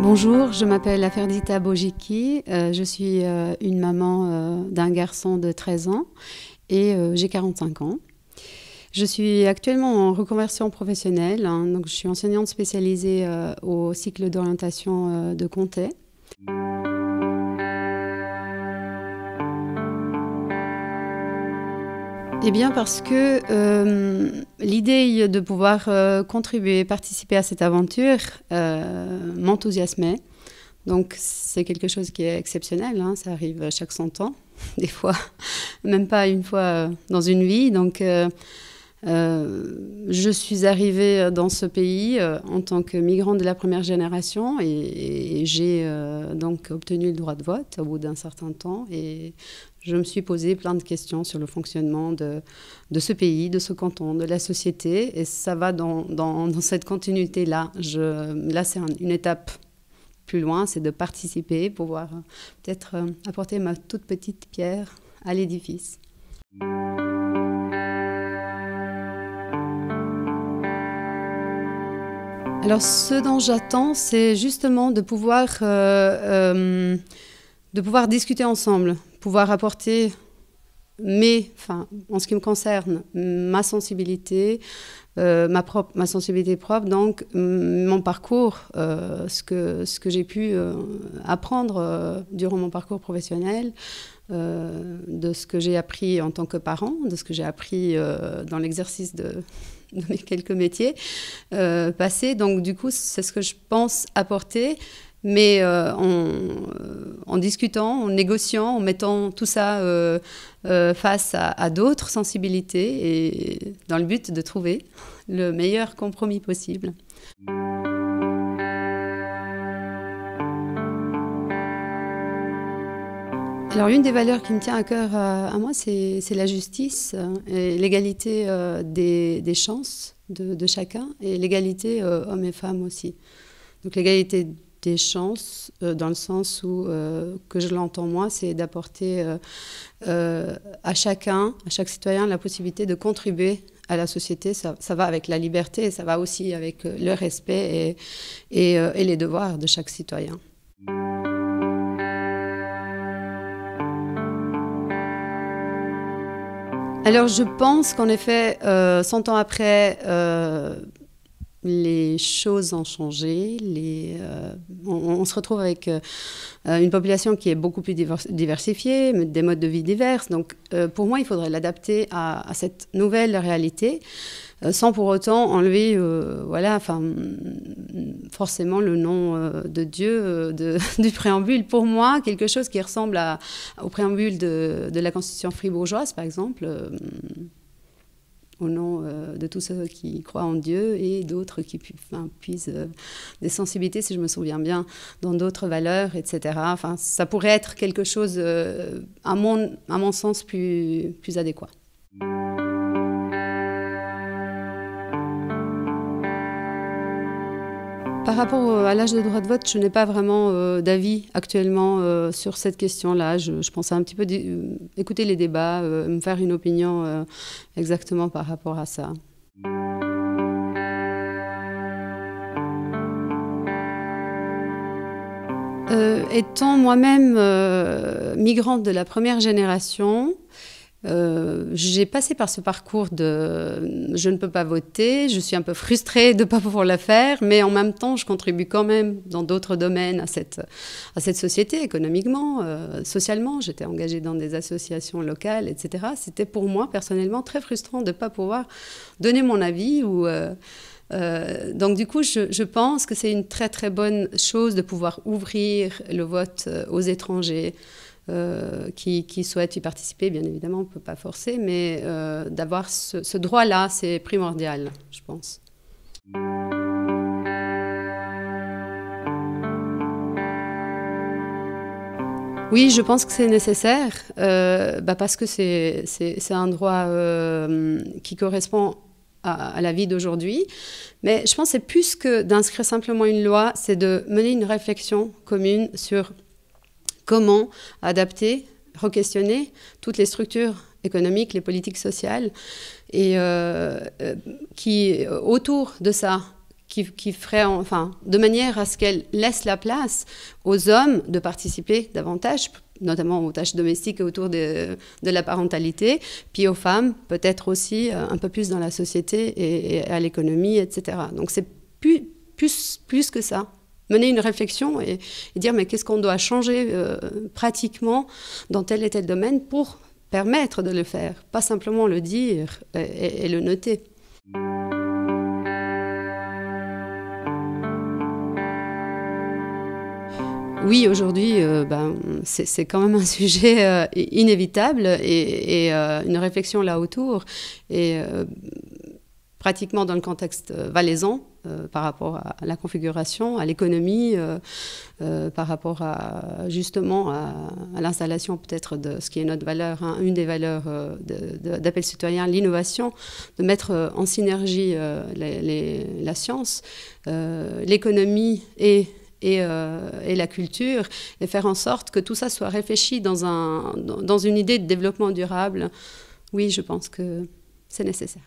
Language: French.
Bonjour, je m'appelle Aferdita Bojiki, je suis une maman d'un garçon de 13 ans et j'ai 45 ans. Je suis actuellement en reconversion professionnelle, donc je suis enseignante spécialisée au cycle d'orientation de Comté. Eh bien parce que l'idée de pouvoir contribuer, participer à cette aventure m'enthousiasmait. Donc c'est quelque chose qui est exceptionnel, ça arrive chaque 100 ans, des fois, même pas une fois dans une vie. Donc je suis arrivée dans ce pays en tant que migrante de la première génération et j'ai donc obtenu le droit de vote au bout d'un certain temps et je me suis posé plein de questions sur le fonctionnement de ce pays, de ce canton, de la société et ça va dans cette continuité-là. Là, c'est une étape plus loin, c'est de participer, pouvoir peut-être apporter ma toute petite pierre à l'édifice. Alors, ce dont j'attends, c'est justement de pouvoir discuter ensemble, pouvoir apporter en ce qui me concerne, ma sensibilité, ma sensibilité propre, donc mon parcours, ce que j'ai pu apprendre durant mon parcours professionnel, de ce que j'ai appris en tant que parent, de ce que j'ai appris dans l'exercice de mes quelques métiers passés. Donc du coup, c'est ce que je pense apporter, mais en discutant, en négociant, en mettant tout ça face à d'autres sensibilités et dans le but de trouver le meilleur compromis possible. Alors, une des valeurs qui me tient à cœur à moi, c'est la justice et l'égalité des chances de chacun et l'égalité hommes et femmes aussi. Donc, l'égalité des chances, dans le sens où, que je l'entends moi, c'est d'apporter à chaque citoyen, la possibilité de contribuer à la société. Ça va avec la liberté, ça va aussi avec le respect et les devoirs de chaque citoyen. Alors je pense qu'en effet, 100 ans après, les choses ont changé. On se retrouve avec une population qui est beaucoup plus diversifiée, des modes de vie divers. Donc pour moi, il faudrait l'adapter à cette nouvelle réalité, sans pour autant enlever forcément le nom de Dieu du préambule. Pour moi, quelque chose qui ressemble au préambule de la Constitution fribourgeoise, par exemple, au nom de tous ceux qui croient en Dieu et d'autres qui puisent des sensibilités, si je me souviens bien, dans d'autres valeurs, etc. Enfin, ça pourrait être quelque chose, à mon sens, plus adéquat. Par rapport à l'âge de droit de vote, je n'ai pas vraiment d'avis actuellement sur cette question-là. Je pense à un petit peu écouter les débats, me faire une opinion exactement par rapport à ça. Étant moi-même migrante de la première génération, j'ai passé par ce parcours de je ne peux pas voter, je suis un peu frustrée de ne pas pouvoir le faire, mais en même temps, je contribue quand même dans d'autres domaines à cette société, économiquement, socialement. J'étais engagée dans des associations locales, etc. C'était pour moi, personnellement, très frustrant de ne pas pouvoir donner mon avis donc du coup, je pense que c'est une très très bonne chose de pouvoir ouvrir le vote aux étrangers qui souhaitent y participer. Bien évidemment, on ne peut pas forcer, mais d'avoir ce droit-là, c'est primordial, je pense. Oui, je pense que c'est nécessaire, parce que c'est un droit qui correspond à la vie d'aujourd'hui. Mais je pense que c'est plus que d'inscrire simplement une loi, c'est de mener une réflexion commune sur comment adapter, re-questionner toutes les structures économiques, les politiques sociales, et qui, autour de ça, qui ferait, enfin, de manière à ce qu'elle laisse la place aux hommes de participer davantage, notamment aux tâches domestiques et autour de la parentalité, puis aux femmes, peut-être aussi un peu plus dans la société et à l'économie, etc. Donc c'est plus que ça. Mener une réflexion et dire mais qu'est-ce qu'on doit changer pratiquement dans tel et tel domaine pour permettre de le faire, pas simplement le dire et le noter. Oui, aujourd'hui, c'est quand même un sujet inévitable et une réflexion là autour. Et pratiquement dans le contexte valaisan, par rapport à la configuration, à l'économie, par rapport justement à l'installation peut-être de ce qui est notre valeur, hein, une des valeurs d'Appel citoyen, l'innovation, de mettre en synergie la science, l'économie et la culture, et faire en sorte que tout ça soit réfléchi dans une idée de développement durable. Oui, je pense que c'est nécessaire.